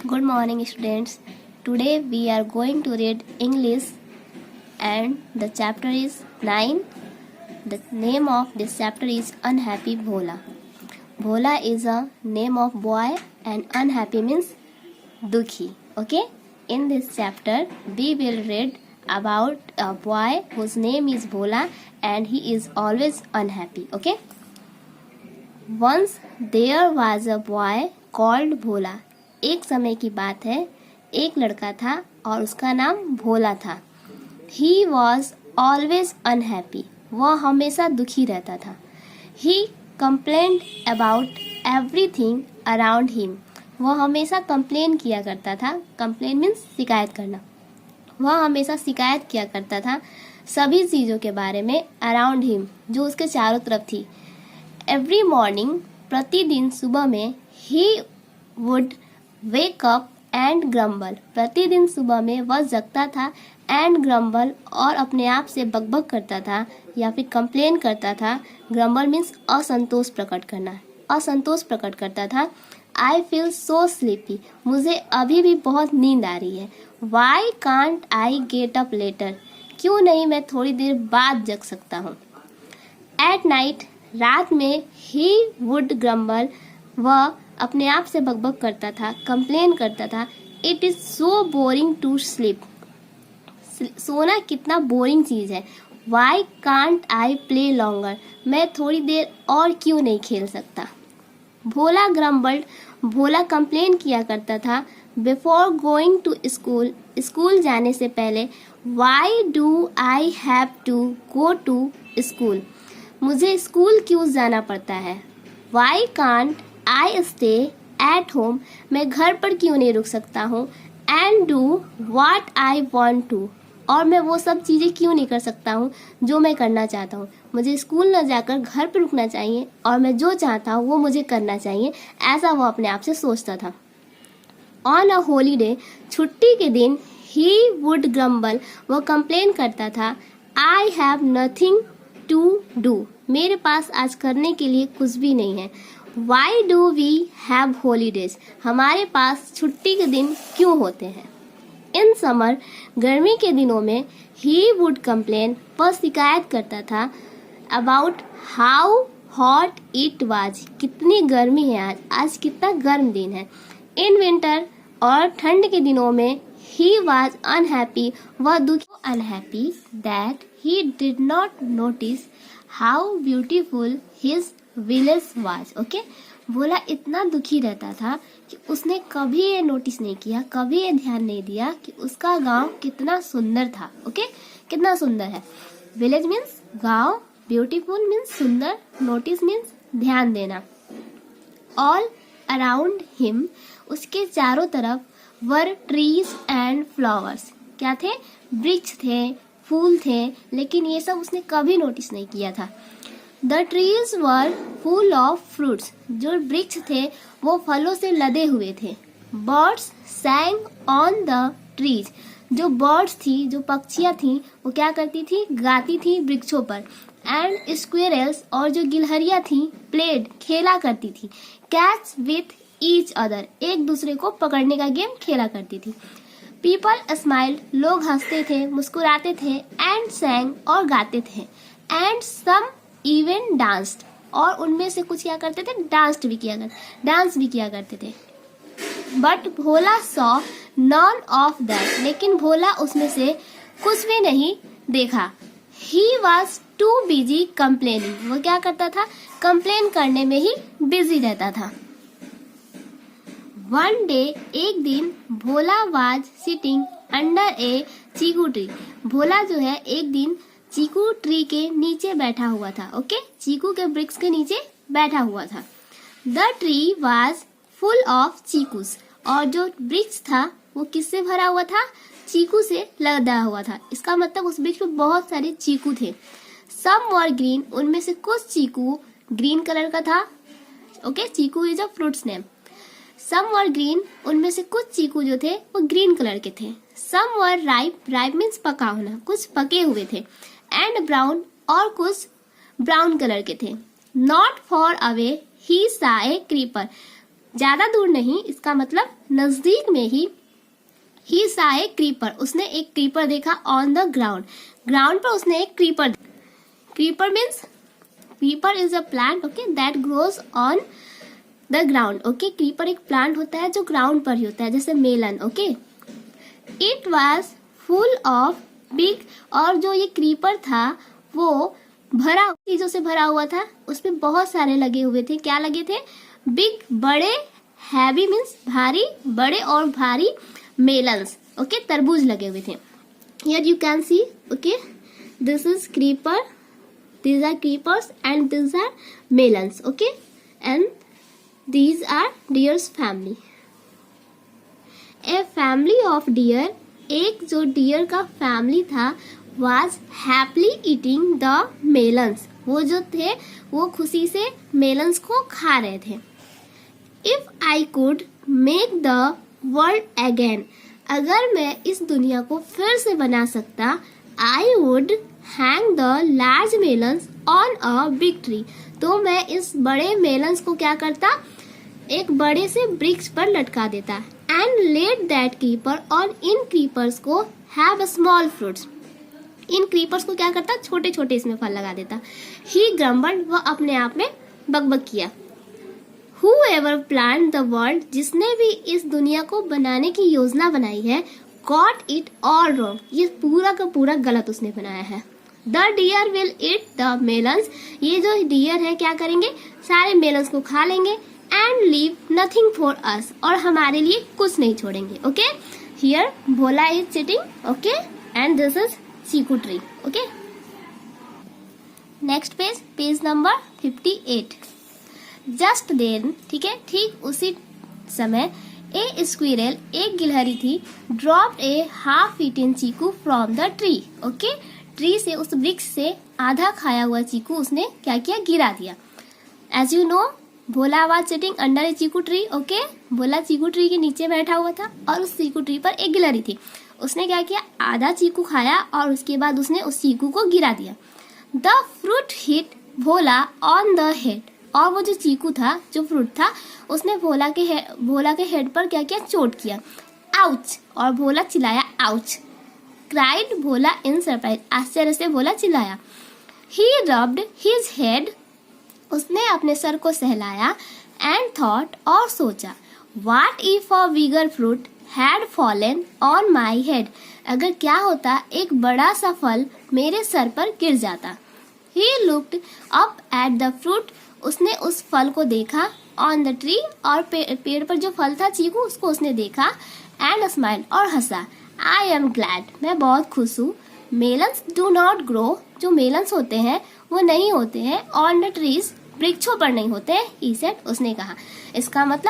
Good morning, students. Today we are going to read English, and the chapter is 9. The name of this chapter is Unhappy Bhola. Bhola is a name of boy, and unhappy means dukhi. Okay? In this chapter, we will read about a boy whose name is Bhola and he is always unhappy. Okay? Once there was a boy called Bhola. एक समय की बात है, एक लड़का था और उसका नाम भोला था. He was always unhappy. वह हमेशा दुखी रहता था. He complained about everything around him. वह हमेशा कंप्लेन किया करता था. कंप्लेन मीन्स शिकायत करना. वह हमेशा शिकायत किया करता था सभी चीज़ों के बारे में अराउंड हिम, जो उसके चारों तरफ थी. एवरी मॉर्निंग, प्रतिदिन सुबह में, he would wake up and grumble. प्रतिदिन सुबह में वह जगता था एंड ग्रम्बल, और अपने आप से बकबक करता था या फिर कंप्लेन करता था. ग्रम्बल मीन्स असंतोष प्रकट करना. असंतोष प्रकट करता था. I feel so sleepy. मुझे अभी भी बहुत नींद आ रही है. Why can't I get up later. क्यों नहीं मैं थोड़ी देर बाद जग सकता हूँ. एट नाइट, रात में, ही वुड ग्रम्बल. वह अपने आप से बकबक करता था, कंप्लेन करता था. It is so boring to sleep. सोना कितना बोरिंग चीज है. Why can't I play longer. मैं थोड़ी देर और क्यों नहीं खेल सकता. भोला ग्रम्बल्ड. भोला कंप्लेन किया करता था. Before going to school. School जाने से पहले. Why do I have to go to school. मुझे स्कूल क्यों जाना पड़ता है. Why can't I stay at home. मैं घर पर क्यों नहीं रुक सकता हूँ. And do what I want to. और मैं वो सब चीज़ें क्यों नहीं कर सकता हूँ जो मैं करना चाहता हूँ. मुझे स्कूल न जाकर घर पर रुकना चाहिए और मैं जो चाहता हूँ वो मुझे करना चाहिए. ऐसा वो अपने आप से सोचता था. On a holiday. छुट्टी के दिन. He would grumble. वो कंप्लेन करता था. I have nothing to do. मेरे पास आज करने के लिए कुछ भी नहीं है. Why do we have holidays. हमारे पास छुट्टी के दिन क्यों होते हैं. In summer. गर्मी के दिनों में. He would complain. वह शिकायत करता था. About how hot it was. कितनी गर्मी है आज. आज कितना गर्म दिन है. In winter. और ठंड के दिनों में. He was unhappy. वह दुखी. Unhappy that he did not notice how beautiful his village was. Okay. Bhola इतना दुखी रहता था कि उसने कभी ये नोटिस नहीं किया, कभी ये ध्यान नहीं दिया कि उसका गांव कितना सुंदर था. ओके. कितना सुंदर है. विलेज मीन्स गांव. ब्यूटीफुल मीन्स सुंदर. नोटिस मीन्स ध्यान देना. All around him. उसके चारों तरफ. वर ट्रीज एंड फ्लावर्स. क्या थे. वृक्ष थे, फूल थे, लेकिन ये सब उसने कभी नोटिस नहीं किया था. The trees were full of fruits. जो वृक्ष थे वो फलों से लदे हुए थे. Birds सैंग on the trees. जो बर्ड्स थी, जो पक्षियां थी, वो क्या करती थी, गाती थी वृक्षों पर. And squirrels. और जो गिलहरियां थी, प्लेड, खेला करती थी. Catch with each other. एक दूसरे को पकड़ने का गेम खेला करती थी. People smiled. लोग हंसते थे, मुस्कुराते थे. And sang. और गाते थे. And some even danced. और उनमें से कुछ क्या करते थे, डांस भी किया करते थे. But Bhola saw none of that. लेकिन भोला उसमें से कुछ भी नहीं देखा. He was too busy complaining. वो क्या करता था, कंप्लेन करने में ही बिजी रहता था. One day. एक दिन. Bhola was sitting under a chikoo tree. Bhola जो है एक दिन चीकू ट्री के नीचे बैठा हुआ था. ओके. चीकू के वृक्ष के नीचे बैठा हुआ था. The tree was full of chikoos. और जो वृक्ष था वो किससे भरा हुआ था, चीकू से लदा हुआ था. इसका मतलब उस वृक्ष में बहुत सारे चीकू थे. Some were green. उनमें से कुछ चीकू ग्रीन कलर का था. Okay. Chikoo is a fruit's name. Some were green. उनमें से कुछ चीकू जो थे वो ग्रीन कलर के थे. सम वर राइप. राइप मीन्स पका होना. कुछ पके हुए थे. And brown. और कुछ ब्राउन कलर के थे. नॉट फॉर अवे ही सा ए क्रीपर. ज्यादा दूर नहीं, इसका मतलब नजदीक में ही। ही सा ए क्रीपर, उसने एक क्रीपर देखा ऑन द ग्राउंड, ग्राउंड पर उसने एक creeper, creeper means creeper is a plant okay that grows on the ground okay. Creeper एक प्लांट होता है जो ग्राउंड पर ही होता है, जैसे melon okay. It was full of big, और जो ये क्रीपर था वो भरा चीजों से भरा हुआ था, उसमें बहुत सारे लगे हुए थे। क्या लगे थे? बिग बड़े, हैवी मीन्स भारी, बड़े और भारी मेलन्स ओके, तरबूज लगे हुए थे। Here you can see okay, this is creeper, these are creepers and these are melons okay, and these are deer's family. A family of deer, एक जो डियर का फैमिली था was happily eating the melons, वो जो थे वो खुशी से मेलन्स को खा रहे थे। If I could make the world again, अगर मैं इस दुनिया को फिर से बना सकता, I would hang the large melons on a big tree, तो मैं इस बड़े मेलन्स को क्या करता, एक बड़े से वृक्ष पर लटका देता। एंड लेट दैट क्रीपर, और इन क्रीपर्स को have small fruits, in creepers को क्या करता, छोटे छोटे इसमें फल लगा देता। ही ग्रम्बल्ड, वह अपने आप में बकबक किया। Whoever planned the world, जिसने भी इस दुनिया को बनाने की योजना बनाई है, got it all wrong, ये पूरा का पूरा गलत उसने बनाया है। The deer will eat the melons, ये जो डियर है क्या करेंगे, सारे मेलन्स को खा लेंगे। And leave nothing for us, और हमारे लिए कुछ नहीं छोड़ेंगे okay. Here Bhola is sitting okay, and this is chikoo tree okay. Next page, page number 58। Just then, ठीक है, ठीक उसी समय ए स्क्विरल, एक गिलहरी थी, dropped a half eaten chikoo from the tree okay, tree से, उस वृक्ष से आधा खाया हुआ चीकू उसने क्या किया, गिरा दिया। As you know Bhola was sitting under a chikoo tree okay, Bhola chikoo tree के नीचे बैठा हुआ था और उस चीकू ट्री पर एक गिलहरी थी। उसने क्या किया, आधा चीकू खाया और उसके बाद उसने उस चीकू को गिरा दिया। The fruit hit Bhola on the head, और वो जो चीकू था, जो फ्रूट था, उसने भोला के हेड पर क्या किया, चोट किया। आउच, और भोला चिल्लाया ouch. Cried Bhola in surprise, आश्चर्य से भोला चिल्लाया। ही रब्ड हिज हेड, उसने अपने सर को सहलाया। एंड थॉट, और सोचा, what if a bigger fruit had fallen on my head, अगर क्या होता एक बड़ा सा फल मेरे सर पर गिर जाता। He looked up at the fruit, उसने उस फल को देखा। ऑन द ट्री, और पेड़ पर जो फल था चीकू, उसको उसने देखा। एंड स्माइल, और हंसा। आई एम ग्लैड, मैं बहुत खुश हूँ। मेलन्स डू नॉट ग्रो, जो मेलन्स होते हैं वो नहीं होते हैं ऑन द ट्रीज, वृक्षों पर नहीं होते, ही सेड, उसने कहा। इसका मतलब